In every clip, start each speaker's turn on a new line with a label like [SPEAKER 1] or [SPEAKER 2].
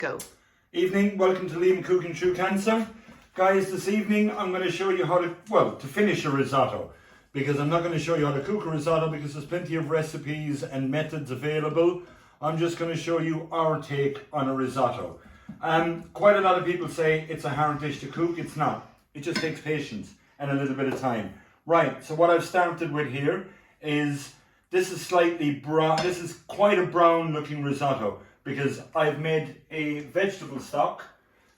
[SPEAKER 1] Go.
[SPEAKER 2] Evening, welcome to Liam Cooking True Cancer. Guys, this evening I'm going to show you how to finish a risotto. Because I'm not going to show you how to cook a risotto because there's plenty of recipes and methods available. I'm just going to show you our take on a risotto. Quite a lot of people say it's a hard dish to cook. It's not. It just takes patience and a little bit of time. Right, so what I've started with here is, this is slightly brown. This is quite a brown looking risotto because I've made a vegetable stock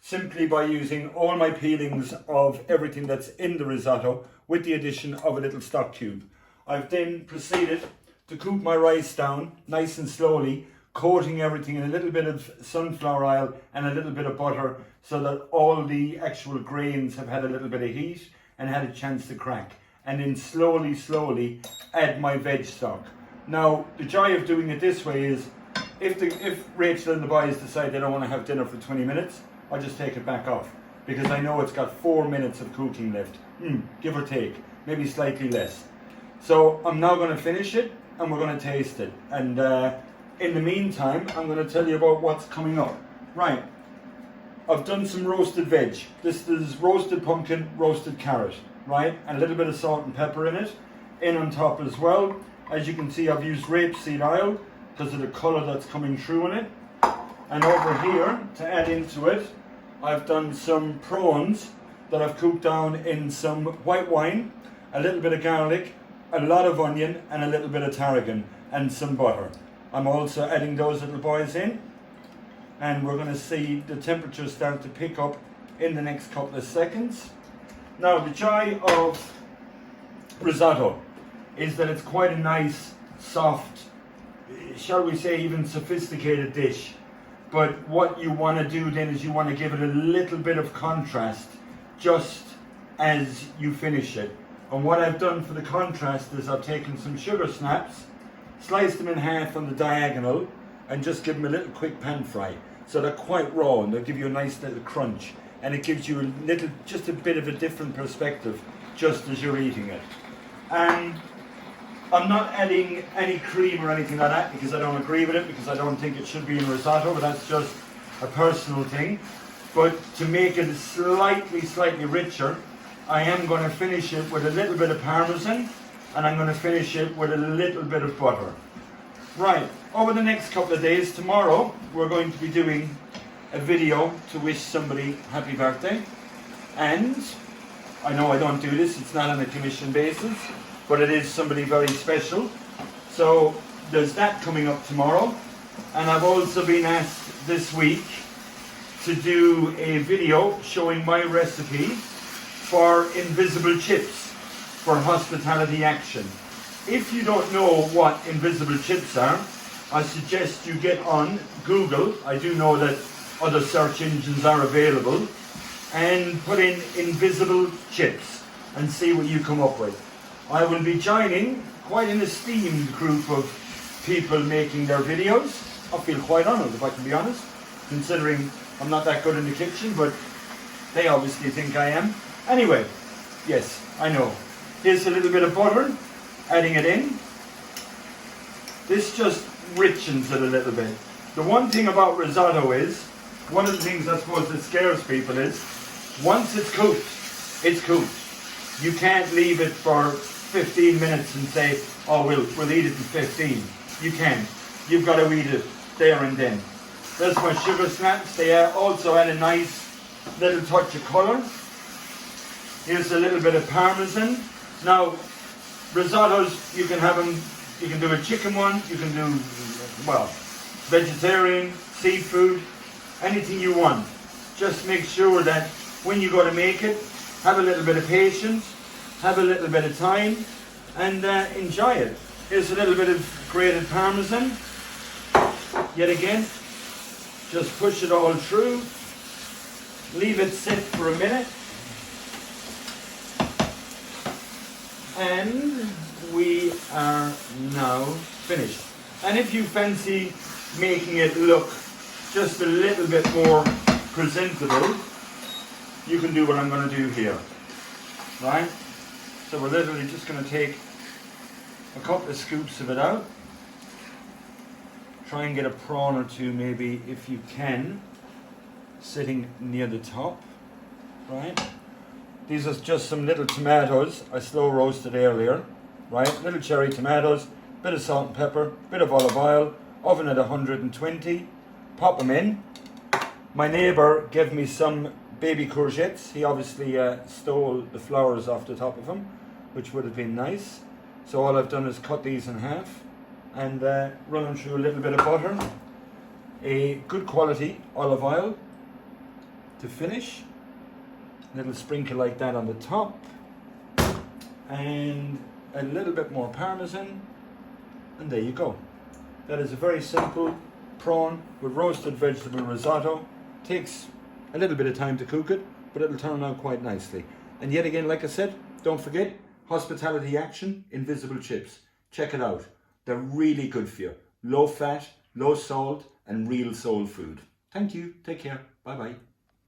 [SPEAKER 2] simply by using all my peelings of everything that's in the risotto with the addition of a little stock cube. I've then proceeded to cook my rice down nice and slowly, coating everything in a little bit of sunflower oil and a little bit of butter so that all the actual grains have had a little bit of heat and had a chance to crack. And then slowly add my veg stock. Now, the joy of doing it this way is, if Rachel and the boys decide they don't want to have dinner for 20 minutes, I just take it back off. Because I know it's got 4 minutes of cooking left. Give or take, maybe slightly less. So I'm now going to finish it and we're going to taste it. And in the meantime, I'm going to tell you about what's coming up. Right, I've done some roasted veg. This is roasted pumpkin, roasted carrot, right? And a little bit of salt and pepper in it. In on top as well. As you can see, I've used rapeseed oil because of the colour that's coming through in it. And over here, to add into it, I've done some prawns that I've cooked down in some white wine, a little bit of garlic, a lot of onion, and a little bit of tarragon, and some butter. I'm also adding those little boys in, and we're going to see the temperature start to pick up in the next couple of seconds. Now, the joy of risotto is that it's quite a nice, soft, shall we say even sophisticated dish. But what you want to do then is you want to give it a little bit of contrast just as you finish it. And what I've done for the contrast is I've taken some sugar snaps, sliced them in half on the diagonal, and just give them a little quick pan fry. So they're quite raw and they'll give you a nice little crunch. And it gives you a little, just a bit of a different perspective just as you're eating it. And I'm not adding any cream or anything like that because I don't agree with it, because I don't think it should be in risotto, but that's just a personal thing. But to make it slightly richer, I am going to finish it with a little bit of parmesan, and I'm going to finish it with a little bit of butter. Right, over the next couple of days, tomorrow, we're going to be doing a video to wish somebody happy birthday. And I know I don't do this, it's not on a commission basis, but it is somebody very special. So there's that coming up tomorrow. And I've also been asked this week to do a video showing my recipe for invisible chips for hospitality action. If you don't know what invisible chips are, I suggest you get on Google. I do know that other search engines are available, and put in invisible chips and see what you come up with. I will be joining quite an esteemed group of people making their videos. I feel quite honoured, if I can be honest, considering I'm not that good in the kitchen, but they obviously think I am. Anyway, yes, I know. Here's a little bit of butter, adding it in. This just richens it a little bit. The one thing about risotto is, one of the things I suppose that scares people is, once it's cooked, it's cooked. You can't leave it for 15 minutes and say, oh, we'll eat it in 15. You can't. You've got to eat it there and then. There's my sugar snaps. They also add a nice little touch of colour. Here's a little bit of parmesan. Now, risottos, you can have them, you can do a chicken one, you can do, well, vegetarian, seafood, anything you want. Just make sure that when you go to make it, have a little bit of patience, have a little bit of time, and enjoy it. Here's a little bit of grated parmesan. Yet again, just push it all through. Leave it sit for a minute. And we are now finished. And if you fancy making it look just a little bit more presentable, you can do what I'm going to do here. Right? So we're literally just going to take a couple of scoops of it out. Try and get a prawn or two maybe if you can. sitting near the top, right? These are just some little tomatoes I slow roasted earlier, right? Little cherry tomatoes, bit of salt and pepper, bit of olive oil, oven at 120, pop them in. My neighbour gave me some baby courgettes. He obviously stole the flowers off the top of them, which would have been nice. So all I've done is cut these in half and run them through a little bit of butter, a good quality olive oil to finish, a little sprinkle like that on the top, and a little bit more parmesan, and there you go. That is a very simple prawn with roasted vegetable risotto. Takes a little bit of time to cook it, but it'll turn out quite nicely. And yet again, like I said, don't forget, Hospitality Action Invisible Chips. Check it out. They're really good for you. Low fat, low salt, and real soul food. Thank you. Take care. Bye bye.